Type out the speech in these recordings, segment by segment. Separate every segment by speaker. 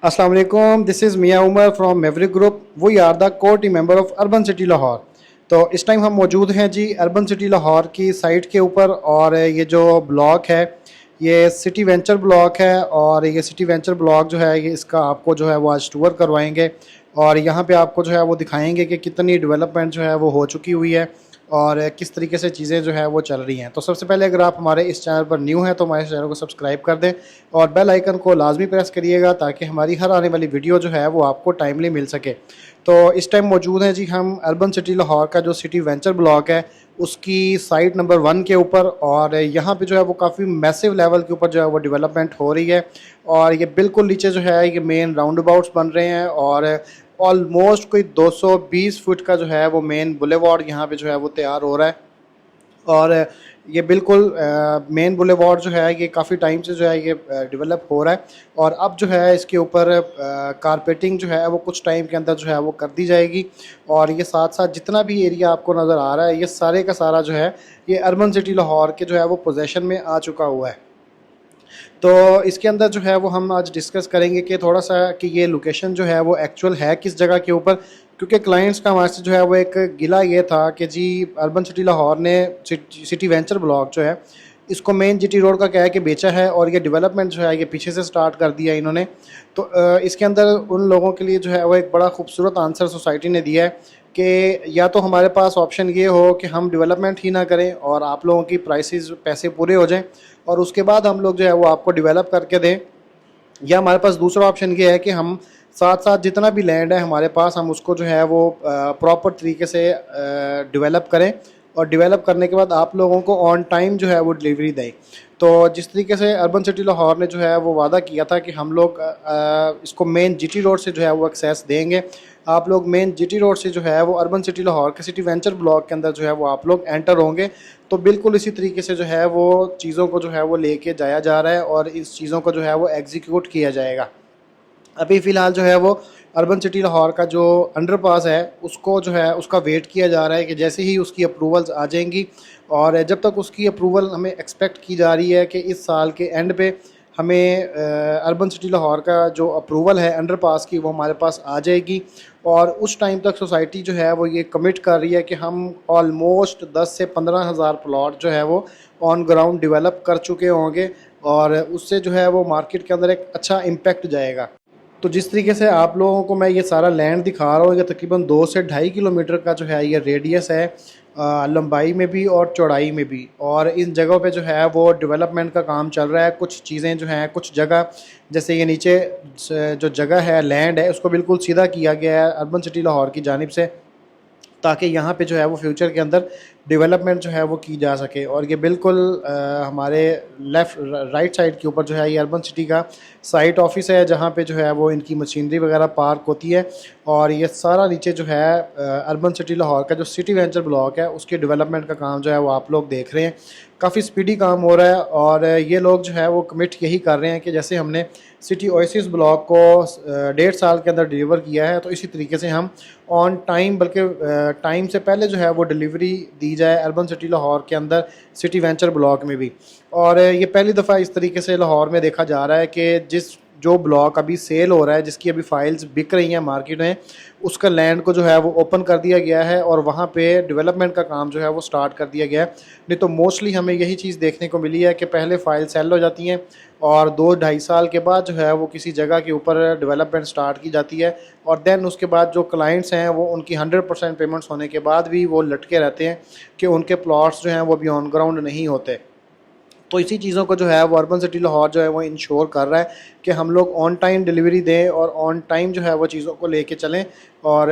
Speaker 1: अस्सलाम वालेकुम, this is Mian Umar from Maverick group. We are the core team member of Urban city Lahore. तो इस time हम मौजूद हैं जी अर्बन सिटी लाहौर की साइट के ऊपर। और ये जो ब्लॉक है ये सिटी वेंचर ब्लॉक है। और ये सिटी वेंचर ब्लॉक जो है ये इसका आपको जो है वो आज टूर करवाएंगे और यहाँ पे आपको जो है वो दिखाएंगे कि कितनी डेवलपमेंट जो है वो हो चुकी हुई है और किस तरीके से चीज़ें जो है वो चल रही हैं। तो सबसे पहले अगर आप हमारे इस चैनल पर न्यू हैं तो हमारे चैनल को सब्सक्राइब कर दें और बेल आइकन को लाजमी प्रेस करिएगा ताकि हमारी हर आने वाली वीडियो जो है वो आपको टाइमली मिल सके। तो इस टाइम मौजूद हैं जी हम अर्बन सिटी लाहौर का जो सिटी वेंचर ब्लॉक है उसकी साइट नंबर 1 के ऊपर। और यहाँ पे जो है वो काफ़ी मैसिव लेवल के ऊपर जो है वो डेवलपमेंट हो रही है। और ये बिल्कुल नीचे जो है ये मेन राउंड अबाउट्स बन रहे हैं और ऑलमोस्ट कोई 220 फुट का जो है वो मेन बुलेवार्ड यहाँ पे जो है वो तैयार हो रहा है। और ये बिल्कुल मेन बुलेवार्ड जो है ये काफ़ी टाइम से जो है ये डेवलप हो रहा है। और अब जो है इसके ऊपर कारपेटिंग जो है वो कुछ टाइम के अंदर जो है वो कर दी जाएगी। और ये साथ साथ जितना भी एरिया आपको नज़र आ रहा है ये सारे का सारा जो है ये अर्बन सिटी लाहौर के जो है वो पोजेशन में आ चुका हुआ है। तो इसके अंदर जो है वो हम आज डिस्कस करेंगे कि थोड़ा सा कि ये लोकेशन जो है वो एक्चुअल है किस जगह के ऊपर। क्योंकि क्लाइंट्स का हमारे से जो है वो एक गिला ये था कि जी अर्बन सिटी लाहौर ने सिटी वेंचर ब्लॉक जो है इसको मेन जीटी रोड का क्या है कि बेचा है और ये डेवलपमेंट जो है ये पीछे से स्टार्ट कर दिया इन्होंने। तो इसके अंदर उन लोगों के लिए जो है वो एक बड़ा खूबसूरत आंसर सोसाइटी ने दिया है कि या तो हमारे पास ऑप्शन ये हो कि हम डेवलपमेंट ही ना करें और आप लोगों की प्राइसेस पैसे पूरे हो जाएं और उसके बाद हम लोग जो है वो आपको डेवलप करके दें, या हमारे पास दूसरा ऑप्शन ये है कि हम साथ साथ जितना भी लैंड है हमारे पास हम उसको जो है वो प्रॉपर तरीके से डेवलप करें और डेवलप करने के बाद आप लोगों को ऑन टाइम जो है वो डिलीवरी दें। तो जिस तरीके से अर्बन सिटी लाहौर ने जो है वो वादा किया था कि हम लोग इसको मेन जीटी रोड से जो है वो एक्सेस देंगे। आप लोग मेन जीटी रोड से जो है वो अर्बन सिटी लाहौर के सिटी वेंचर ब्लॉक के अंदर जो है वो आप लोग एंटर होंगे। तो बिल्कुल इसी तरीके से जो है वो चीज़ों को जो है वो लेके जाया जा रहा है और इस चीज़ों को जो है वो एग्जीक्यूट किया जाएगा। अभी फ़िलहाल जो है वो अर्बन सिटी लाहौर का जो अंडरपास है उसको जो है उसका वेट किया जा रहा है कि जैसे ही उसकी अप्रूवल्स आ जाएंगी। और जब तक उसकी अप्रूवल हमें एक्सपेक्ट की जा रही है कि इस साल के एंड पे हमें अर्बन सिटी लाहौर का जो अप्रूवल है अंडरपास की वो हमारे पास आ जाएगी। और उस टाइम तक सोसाइटी जो है वो ये कमिट कर रही है कि हम ऑलमोस्ट 10 से 15 हज़ार प्लॉट जो है वो ऑन ग्राउंड डेवलप कर चुके होंगे और उससे जो है वो मार्केट के अंदर एक अच्छा इम्पैक्ट जाएगा। तो जिस तरीके से आप लोगों को मैं ये सारा लैंड दिखा रहा हूँ ये तकरीबन 2 से 2.5 किलोमीटर का जो है ये रेडियस है, लंबाई में भी और चौड़ाई में भी। और इन जगहों पे जो है वो डेवलपमेंट का काम चल रहा है। कुछ चीज़ें जो हैं कुछ जगह जैसे ये नीचे जो जगह है लैंड है उसको बिल्कुल सीधा किया गया है अर्बन सिटी लाहौर की जानिब से ताकि यहाँ पे जो है वो फ्यूचर के अंदर डेवलपमेंट जो है वो की जा सके। और ये बिल्कुल हमारे लेफ़्ट राइट साइड के ऊपर जो है ये अर्बन सिटी का साइट ऑफिस है जहाँ पे जो है वो इनकी मशीनरी वगैरह पार्क होती है। और ये सारा नीचे जो है अर्बन सिटी लाहौर का जो सिटी वेंचर ब्लॉक है उसके डेवलपमेंट का काम जो है वो आप लोग देख रहे हैं। काफ़ी स्पीडी काम हो रहा है और ये लोग जो है वो कमिट यही कर रहे हैं कि जैसे हमने सिटी ओएसिस ब्लॉक को 1.5 साल के अंदर डिलीवर किया है तो इसी तरीके से हम ऑन टाइम बल्कि टाइम से पहले जो है वो डिलीवरी दी जाए अर्बन सिटी लाहौर के अंदर सिटी वेंचर ब्लॉक में भी। और ये पहली दफ़ा इस तरीके से लाहौर में देखा जा रहा है कि जो ब्लॉक अभी सेल हो रहा है जिसकी अभी फाइल्स बिक रही हैं मार्केट में उसका लैंड को जो है वो ओपन कर दिया गया है और वहाँ पे डेवलपमेंट का काम जो है वो स्टार्ट कर दिया गया है। नहीं तो मोस्टली हमें यही चीज़ देखने को मिली है कि पहले फ़ाइल सेल हो जाती हैं और 2-2.5 साल के बाद जो है वो किसी जगह के ऊपर डेवलपमेंट स्टार्ट की जाती है और देन उसके बाद जो क्लाइंट्स हैं वो उनकी 100% पेमेंट्स होने के बाद भी वो लटके रहते हैं कि उनके प्लॉट्स जो हैं वो अभी ऑन ग्राउंड नहीं होते। तो इसी चीज़ों को जो है वो अर्बन सिटी लाहौर जो है वो इंश्योर कर रहा है कि हम लोग ऑन टाइम डिलीवरी दें और ऑन टाइम जो है वो चीज़ों को लेके चलें और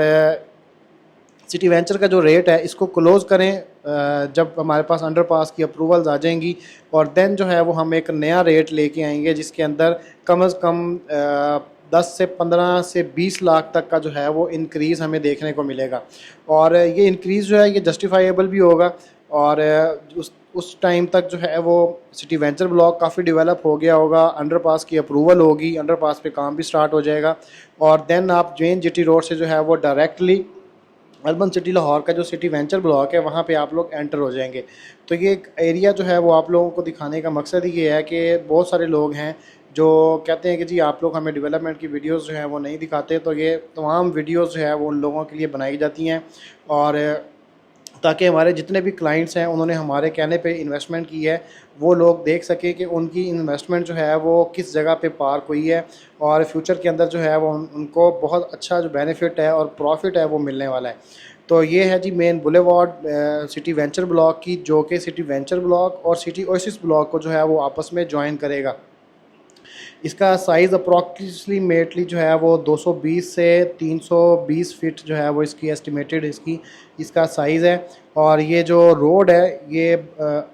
Speaker 1: सिटी वेंचर का जो रेट है इसको क्लोज़ करें जब हमारे पास अंडरपास की अप्रूवल्स आ जाएंगी। और देन जो है वो हम एक नया रेट लेके आएंगे जिसके अंदर कम अज़ कम 10 से 15 से 20 लाख तक का जो है वो इंक्रीज़ हमें देखने को मिलेगा। और ये इंक्रीज़ जो है ये जस्टिफाइबल भी होगा और उस टाइम तक जो है वो सिटी वेंचर ब्लॉक काफ़ी डेवलप हो गया होगा, अंडरपास की अप्रूवल होगी, अंडरपास पे काम भी स्टार्ट हो जाएगा और देन आप जेन जीटी रोड से जो है वो डायरेक्टली अर्बन सिटी लाहौर का जो सिटी वेंचर ब्लॉक है वहाँ पे आप लोग एंटर हो जाएंगे। तो ये एक एरिया जो है वो आप लोगों को दिखाने का मकसद ही ये है कि बहुत सारे लोग हैं जो कहते हैं कि जी आप लोग हमें डेवलपमेंट की वीडियोस जो हैं वो नहीं दिखाते, तो ये तमाम वीडियोस जो है वो उन लोगों के लिए बनाई जाती हैं, और ताकि हमारे जितने भी क्लाइंट्स हैं उन्होंने हमारे कहने पे इन्वेस्टमेंट की है, वो लोग देख सकें कि उनकी इन्वेस्टमेंट जो है वो किस जगह पे पार्क हुई है, और फ्यूचर के अंदर जो है वो उनको बहुत अच्छा जो बेनिफिट है और प्रॉफिट है वो मिलने वाला है। तो ये है G main boulevard city venture block की, जो कि सिटी वेंचर ब्लॉक और सिटी ओएसिस ब्लॉक को जो है वो आपस में ज्वाइन करेगा। इसका साइज़ अप्रॉक्सीमेटली जो है वो 220 से 320 फीट जो है वो इसकी एस्टिमेटेड इसका साइज़ है। और ये जो रोड है ये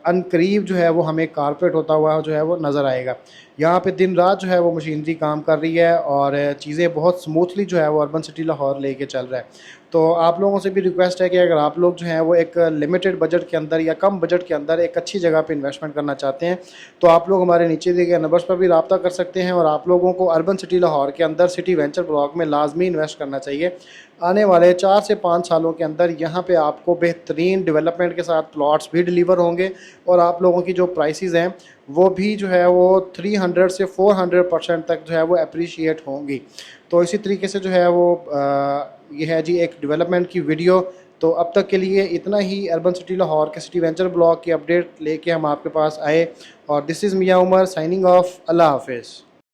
Speaker 1: अनकरीब जो है वो हमें कारपेट होता हुआ जो है वो नज़र आएगा। यहाँ पे दिन रात जो है वो मशीनरी काम कर रही है और चीज़ें बहुत स्मूथली जो है वो अर्बन सिटी लाहौर लेके चल रहा है। तो आप लोगों से भी रिक्वेस्ट है कि अगर आप लोग जो हैं वो एक लिमिटेड बजट के अंदर या कम बजट के अंदर एक अच्छी जगह पे इन्वेस्टमेंट करना चाहते हैं, तो आप लोग हमारे नीचे दिए गए नंबर्स पर भी रब्ता कर सकते हैं। और आप लोगों को अर्बन सिटी लाहौर के अंदर सिटी वेंचर ब्लॉक में लाजमी इन्वेस्ट करना चाहिए। आने वाले 4 से 5 सालों के अंदर यहाँ पे आपको बेहतरीन डेवलपमेंट के साथ प्लॉट्स भी डिलीवर होंगे, और आप लोगों की जो प्राइसेस हैं वो भी जो है वो 300 से 400% तक जो है वो अप्रिशिएट होंगी। तो इसी तरीके से जो है वो ये है जी एक डेवलपमेंट की वीडियो। तो अब तक के लिए इतना ही। अर्बन सिटी लाहौर के सिटी वेंचर ब्लॉक की अपडेट लेके हम आपके पास आए, और this is Mian Umar signing off. अल्लाह हाफिज़।